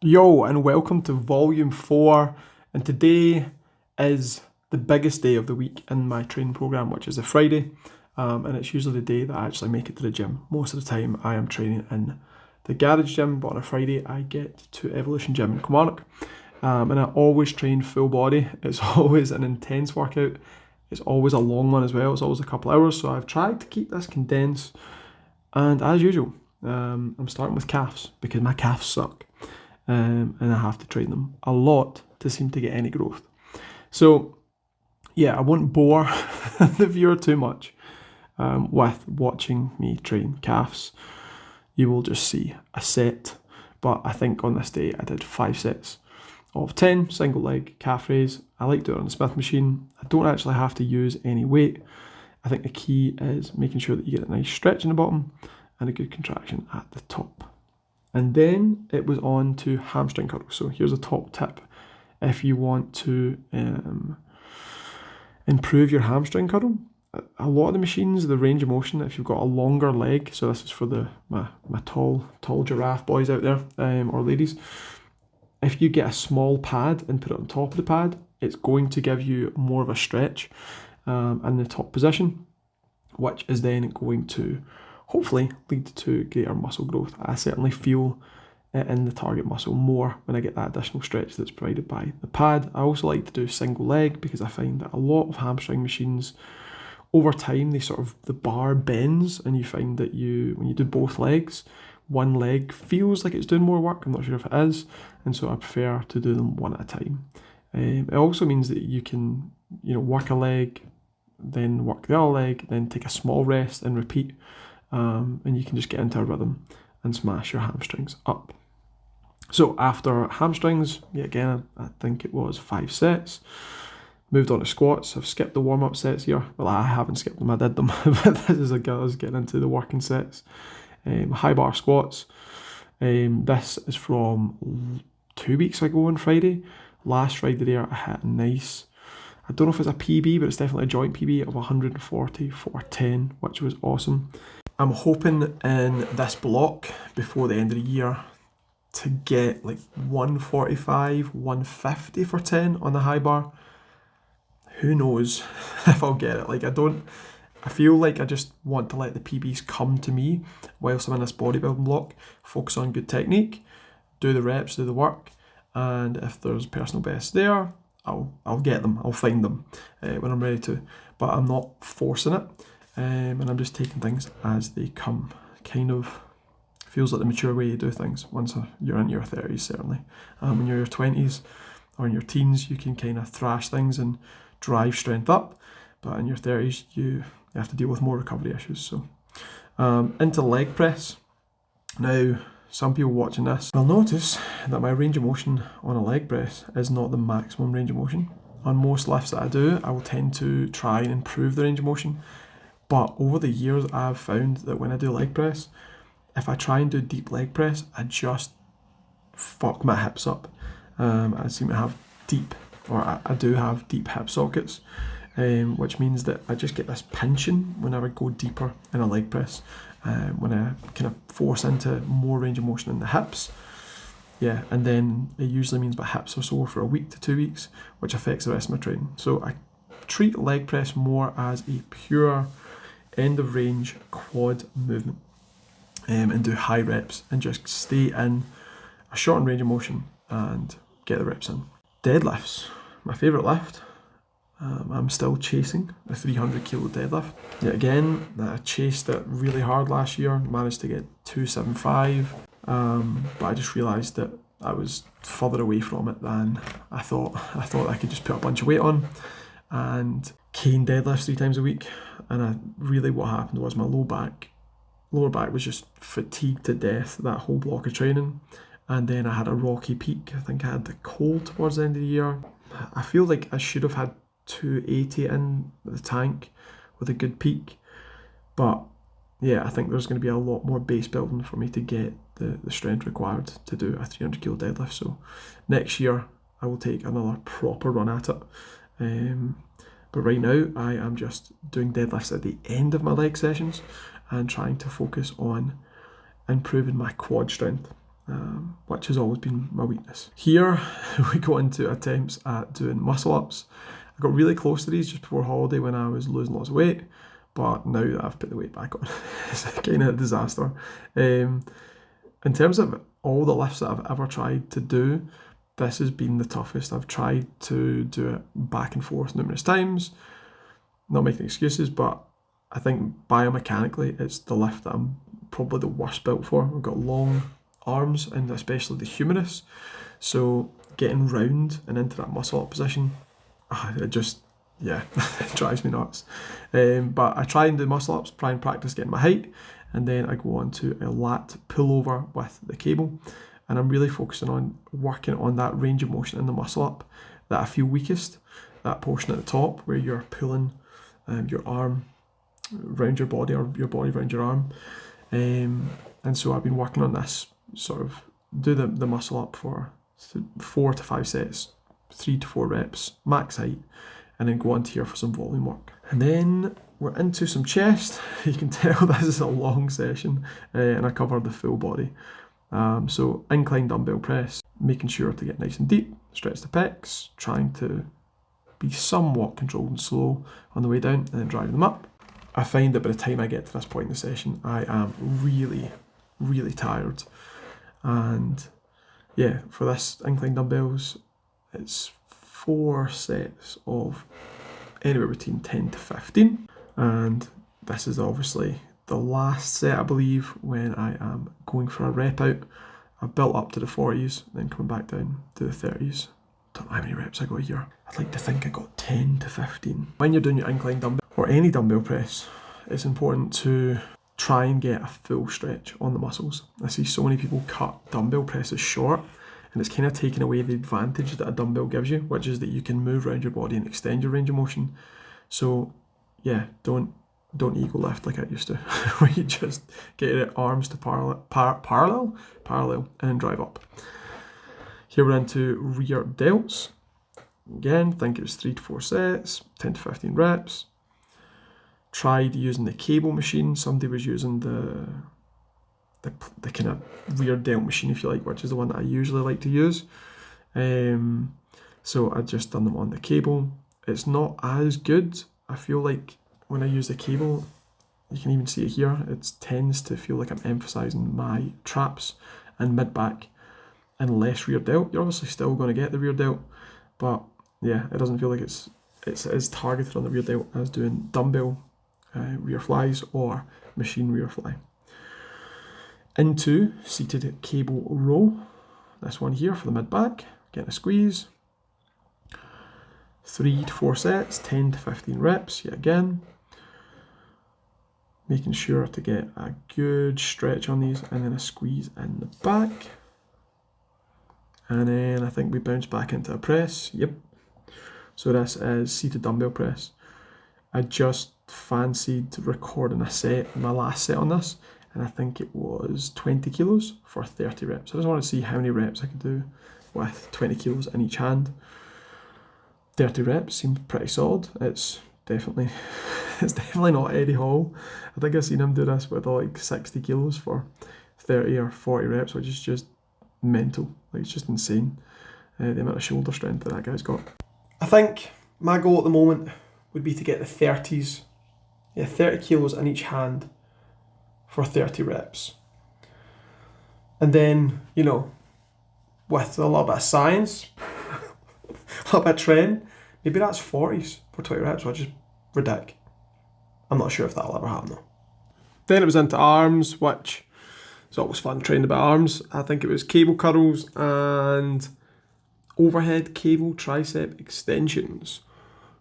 Yo, and welcome to volume 4. And today is the biggest day of the week in my training program, which is a Friday. And it's usually the day that I actually make it to the gym. Most of the time, I am training in the garage gym, but on a Friday, I get to Evolution Gym in Kilmarnock. And I always train full body. It's always an intense workout. It's always a long one as well. It's always a couple hours. So I've tried to keep this condensed. And as usual, I'm starting with calves because my calves suck. And I have to train them a lot to seem to get any growth. So yeah, I won't bore the viewer too much with watching me train calves. You will just see a set, but I think on this day I did 5 sets of 10 single leg calf raise. I like doing it on the Smith machine. I don't actually have to use any weight. I think the key is making sure that you get a nice stretch in the bottom and a good contraction at the top. And then it was on to hamstring curls. So here's a top tip. If you want to improve your hamstring curl, a lot of the machines, the range of motion, if you've got a longer leg, so this is for my tall giraffe boys out there, or ladies, if you get a small pad and put it on top of the pad, it's going to give you more of a stretch in the top position, which is then going to hopefully lead to greater muscle growth. I certainly feel it in the target muscle more when I get that additional stretch that's provided by the pad. I also like to do single leg because I find that a lot of hamstring machines, over time, the bar bends, and you find that when you do both legs, one leg feels like it's doing more work. I'm not sure if it is, and so I prefer to do them one at a time. It also means that you can, work a leg, then work the other leg, then take a small rest and repeat. And you can just get into a rhythm and smash your hamstrings up. So after hamstrings, again, I think it was 5 sets. Moved on to squats. I've skipped the warm-up sets here. Well, I haven't skipped them, I did them. But this is a girl who's getting into the working sets. High bar squats. This is from 2 weeks ago on Friday. Last Friday there, I had a nice, I don't know if it's a PB, but it's definitely a joint PB of 140 for 10, which was awesome. I'm hoping in this block before the end of the year to get like 145, 150 for 10 on the high bar. Who knows if I'll get it. I feel like I just want to let the PBs come to me whilst I'm in this bodybuilding block, focus on good technique, do the reps, do the work, and if there's personal bests there, I'll get them, I'll find them when I'm ready to. But I'm not forcing it. And I'm just taking things as they come. Kind of feels like the mature way you do things once you're in your 30s, certainly. When you're in your 20s or in your teens, you can kind of thrash things and drive strength up. But in your 30s, you have to deal with more recovery issues. So into leg press. Now, some people watching this will notice that my range of motion on a leg press is not the maximum range of motion. On most lifts that I do, I will tend to try and improve the range of motion. But over the years, I've found that when I do leg press, if I try and do deep leg press, I just fuck my hips up. I seem to have I do have deep hip sockets, which means that I just get this pinching whenever I go deeper in a leg press. When I kind of force into more range of motion in the hips. Yeah, and then it usually means my hips are sore for a week to 2 weeks, which affects the rest of my training. So I treat leg press more as a pure end of range quad movement, and do high reps and just stay in a shortened range of motion and get the reps in. Deadlifts, my favourite lift. I'm still chasing a 300 kilo deadlift. Yet again, I chased it really hard last year, managed to get 275, but I just realised that I was further away from it than I thought. I thought I could just put a bunch of weight on and cane deadlifts 3 times a week, and what happened was my lower back was just fatigued to death that whole block of training, and then I had a rocky peak. I think I had the cold towards the end of the year. I feel like I should have had 280 in the tank with a good peak, but yeah, I think there's going to be a lot more base building for me to get the strength required to do a 300 kilo deadlift. So next year I will take another proper run at it. But right now I am just doing deadlifts at the end of my leg sessions and trying to focus on improving my quad strength. which has always been my weakness. Here we go into attempts at doing muscle ups. I got really close to these just before holiday when I was losing lots of weight, but now that I've put the weight back on, it's kind of a disaster. In terms of all the lifts that I've ever tried to do, this has been the toughest. I've tried to do it back and forth numerous times, not making excuses, but I think biomechanically it's the lift that I'm probably the worst built for. I've got long arms and especially the humerus, so getting round and into that muscle up position, it just, yeah, it drives me nuts. But I try and do muscle ups, try and practice getting my height, and then I go on to a lat pullover with the cable, and I'm really focusing on working on that range of motion in the muscle up that I feel weakest, that portion at the top where you're pulling your arm around your body or your body around your arm. And so I've been working on this, sort of do the muscle up for 4 to 5 sets, 3 to 4 reps, max height, and then go on to here for some volume work. And then we're into some chest. You can tell this is a long session, and I cover the full body. So incline dumbbell press, making sure to get nice and deep, stretch the pecs, trying to be somewhat controlled and slow on the way down, and then driving them up. I find that by the time I get to this point in the session, I am really, really tired. And yeah, for this incline dumbbells, it's 4 sets of anywhere between 10 to 15. And this is obviously the last set, I believe, when I am going for a rep out. I've built up to the 40s, then coming back down to the 30s. Don't know how many reps I got here. I'd like to think I got 10 to 15. When you're doing your incline dumbbell or any dumbbell press, it's important to try and get a full stretch on the muscles. I see so many people cut dumbbell presses short, and it's kind of taking away the advantage that a dumbbell gives you, which is that you can move around your body and extend your range of motion. So yeah, don't ego lift like I used to, where you just get your arms to parallel, and then drive up. Here we're into rear delts. Again, I think it was 3 to 4 sets, 10 to 15 reps. Tried using the cable machine. Somebody was using the kind of rear delt machine, if you like, which is the one that I usually like to use. So I just done them on the cable. It's not as good. I feel like when I use the cable, you can even see it here, it tends to feel like I'm emphasising my traps and mid-back and less rear delt. You're obviously still going to get the rear delt, but yeah, it doesn't feel like it's as targeted on the rear delt as doing dumbbell rear flies or machine rear fly. Into seated cable row. This one here for the mid-back, getting a squeeze. 3 to 4 sets, 10 to 15 reps, yet again. Making sure to get a good stretch on these and then a squeeze in the back. And then I think we bounce back into a press, yep. So this is seated dumbbell press. I just fancied recording a set, my last set on this, and I think it was 20 kilos for 30 reps. I just wanted to see how many reps I could do with 20 kilos in each hand. 30 reps seemed pretty solid. It's definitely not Eddie Hall. I think I've seen him do this with like 60 kilos for 30 or 40 reps, which is just mental. Like, it's just insane, the amount of shoulder strength that guy's got. I think my goal at the moment would be to get the 30s, 30 kilos in each hand for 30 reps. And then, you know, with a little bit of science, a little bit of training, maybe that's 40s for 20 reps, which is ridiculous. I'm not sure if that'll ever happen though. Then it was into arms, which is always fun training about arms. I think it was cable curls and overhead cable tricep extensions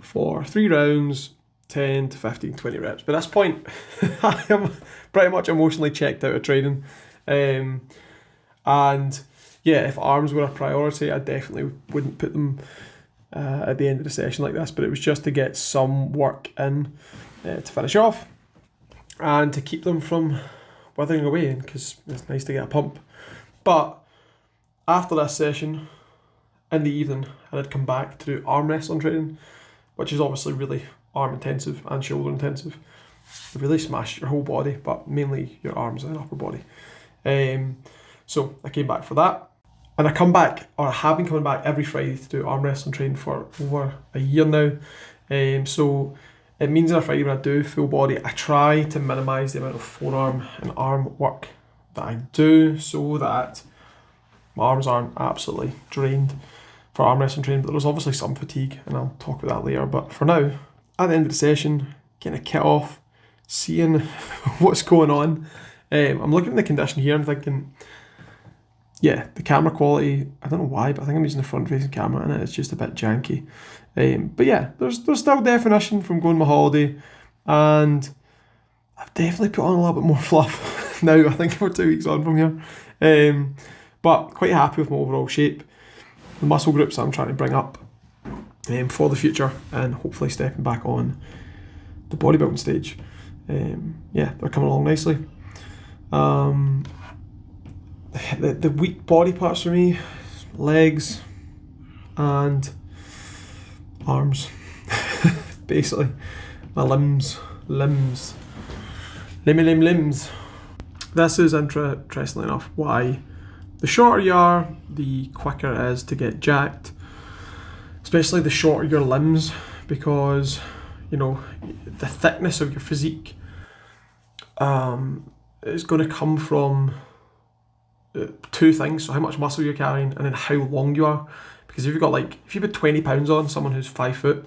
for 3 rounds, 10 to 15, 20 reps. By this point, I am pretty much emotionally checked out of training. And yeah, if arms were a priority, I definitely wouldn't put them at the end of the session like this, but it was just to get some work in to finish off and to keep them from withering away, because it's nice to get a pump. But after this session, in the evening, I did come back to do arm wrestling training, which is obviously really arm intensive and shoulder intensive. It really smashes your whole body, but mainly your arms and upper body. So I came back for that. And I come back, or I have been coming back every Friday to do arm wrestling training for over a year now. So it means on a Friday when I do full body, I try to minimise the amount of forearm and arm work that I do so that my arms aren't absolutely drained for arm wrestling training. But there's obviously some fatigue, and I'll talk about that later. But for now, at the end of the session, getting a kit off, seeing what's going on. I'm looking at the condition here and thinking, yeah, the camera quality, I don't know why, but I think I'm using the front-facing camera and it's just a bit janky. But yeah, there's still definition from going on my holiday, and I've definitely put on a little bit more fluff now, I think we're 2 weeks on from here. But quite happy with my overall shape. The muscle groups I'm trying to bring up for the future, and hopefully stepping back on the bodybuilding stage. Yeah, they're coming along nicely. The weak body parts for me, legs and arms, basically. My limbs. Limbs. This is interestingly enough why the shorter you are, the quicker it is to get jacked, especially the shorter your limbs, because, you know, the thickness of your physique is going to come from two things. So how much muscle you're carrying, and then how long you are. Because if you put 20 pounds on someone who's 5 foot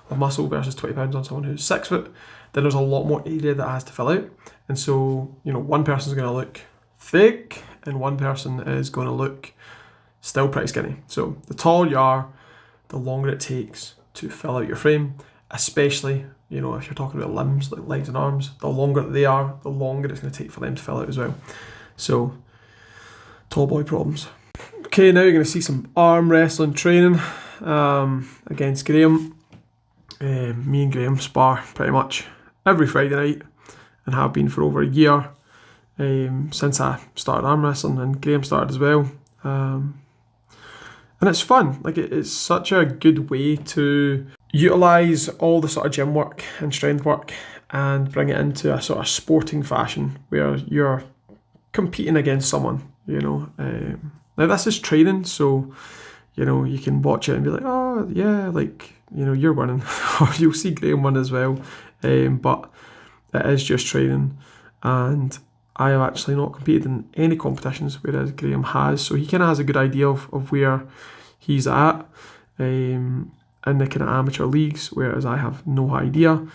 of muscle versus 20 pounds on someone who's 6 foot, then there's a lot more area that has to fill out. And so, you know, one person's going to look thick and one person is going to look still pretty skinny. So the taller you are, the longer it takes to fill out your frame, especially, you know, if you're talking about limbs like legs and arms. The longer they are, the longer it's going to take for them to fill out as well. So tall boy problems. Okay, now you're going to see some arm wrestling training against Graham. Me and Graham spar pretty much every Friday night and have been for over a year since I started arm wrestling, and Graham started as well. And it's fun. Like, it's such a good way to utilise all the sort of gym work and strength work and bring it into a sort of sporting fashion where you're competing against someone, you know. Now this is training, so, you know, you can watch it and be like, oh yeah, like, you know, you're winning, or you'll see Graham win as well. But it is just training, and I have actually not competed in any competitions, whereas Graham has, so he kind of has a good idea of where he's at in the kind of amateur leagues, whereas I have no idea.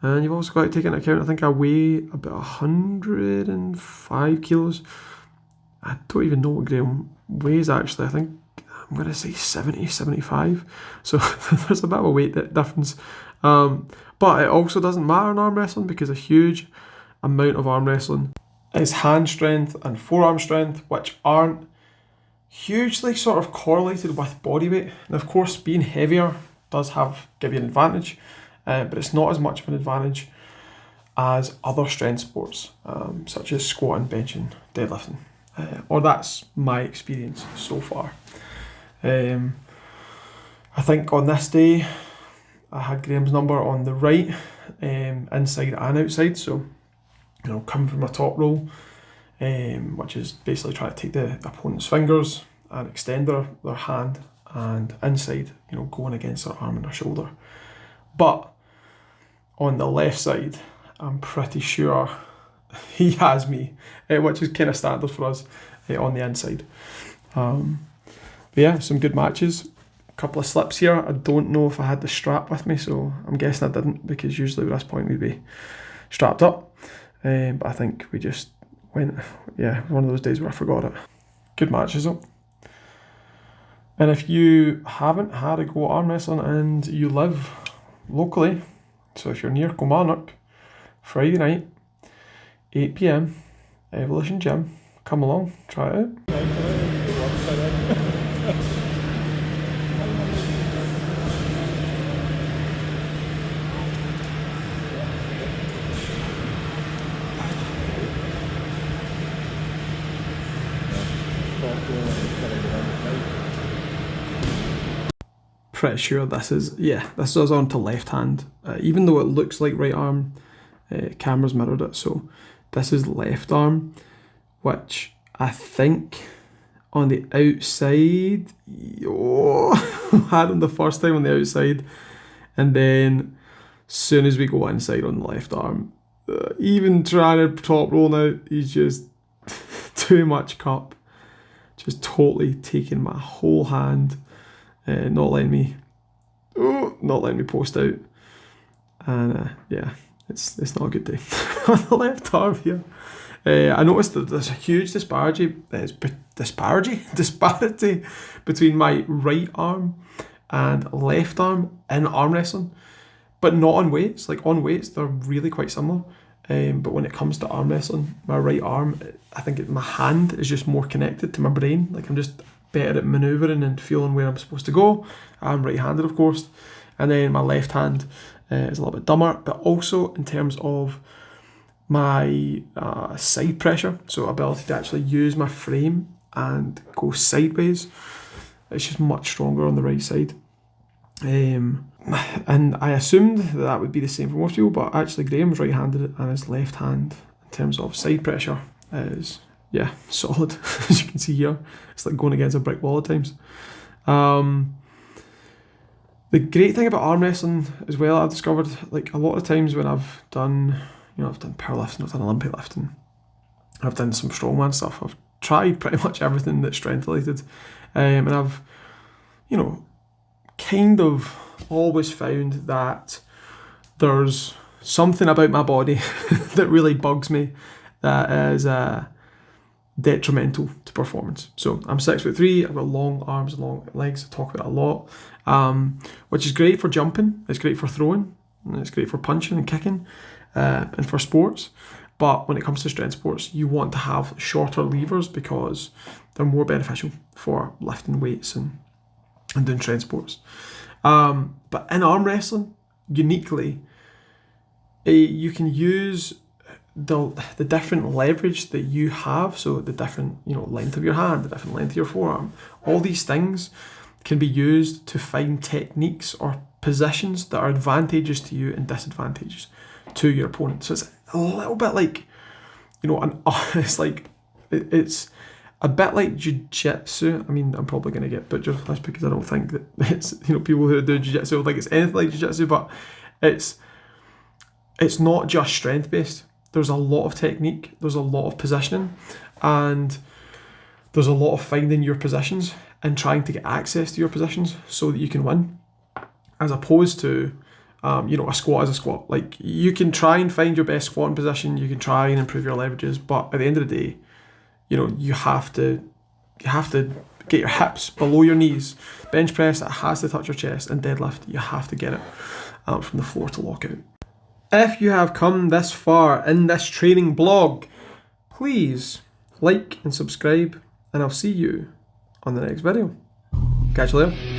And you've also got to take into account, I think I weigh about 105 kilos. I don't even know what Graham weighs actually. I think I'm going to say 70, 75. So there's a bit of a weight difference. But it also doesn't matter in arm wrestling, because a huge amount of arm wrestling is hand strength and forearm strength, which aren't hugely sort of correlated with body weight. And of course, being heavier does give you an advantage, but it's not as much of an advantage as other strength sports, such as squatting, benching, deadlifting. Or that's my experience so far. I think on this day, I had Graham's number on the right, inside and outside. So, you know, coming from a top roll, which is basically trying to take the opponent's fingers and extend their hand, and inside, you know, going against their arm and their shoulder. But on the left side, I'm pretty sure he has me, which is kind of standard for us on the inside. But yeah, some good matches. A couple of slips here. I don't know if I had the strap with me, so I'm guessing I didn't, because usually at this point we'd be strapped up. But I think we just went, yeah, one of those days where I forgot it. Good matches though. And if you haven't had a go at arm wrestling and you live locally, so if you're near Kilmarnock, Friday night, 8 PM, Evolution Gym, come along, try it out. Pretty sure this is us on to left hand, even though it looks like right arm. Camera's mirrored it, so this is left arm, which I think on the outside. Oh, had him the first time on the outside, and then soon as we go inside on the left arm, even trying to top roll now, he's just too much cup, just totally taking my whole hand, not letting me post out, and yeah, it's not a good day on the left arm here. I noticed that there's a huge disparity between my right arm and left arm in arm wrestling, but not on weights. Like on weights, they're really quite similar. But when it comes to arm wrestling, my right arm, I think my hand is just more connected to my brain. Like I'm just better at manoeuvring and feeling where I'm supposed to go. I'm right-handed, of course. And then my left hand is a little bit dumber, but also in terms of my side pressure, so ability to actually use my frame and go sideways, it's just much stronger on the right side. And I assumed that would be the same for most people, but actually Graham's right-handed and his left hand in terms of side pressure is, yeah, solid. As you can see here, it's like going against a brick wall at times. The great thing about arm wrestling as well, I've discovered, like a lot of times when I've done, I've done powerlifting, I've done Olympic lifting, I've done some strongman stuff, I've tried pretty much everything that's strength related, and I've, kind of always found that there's something about my body that really bugs me that is detrimental to performance. So I'm 6'3", I've got long arms and long legs, I talk about it a lot, which is great for jumping, it's great for throwing, and it's great for punching and kicking, and for sports. But when it comes to strength sports, you want to have shorter levers because they're more beneficial for lifting weights and doing strength sports. But in arm wrestling, uniquely, you can use the different leverage that you have, so the different length of your hand, the different length of your forearm, all these things can be used to find techniques or positions that are advantageous to you and disadvantageous to your opponent. So it's a little bit like, it's a bit like jiu-jitsu. I mean, I'm probably going to get butchered for this because I don't think that it's, people who do jiu-jitsu don't think it's anything like jiu-jitsu, but it's not just strength-based. There's a lot of technique, there's a lot of positioning, and there's a lot of finding your positions and trying to get access to your positions so that you can win, as opposed to a squat is a squat. Like, you can try and find your best squatting position, you can try and improve your leverages, but at the end of the day, you have to get your hips below your knees. Bench press, it has to touch your chest, and deadlift, you have to get it from the floor to lock out. If you have come this far in this training blog, please like and subscribe, and I'll see you on the next video. Catch you later.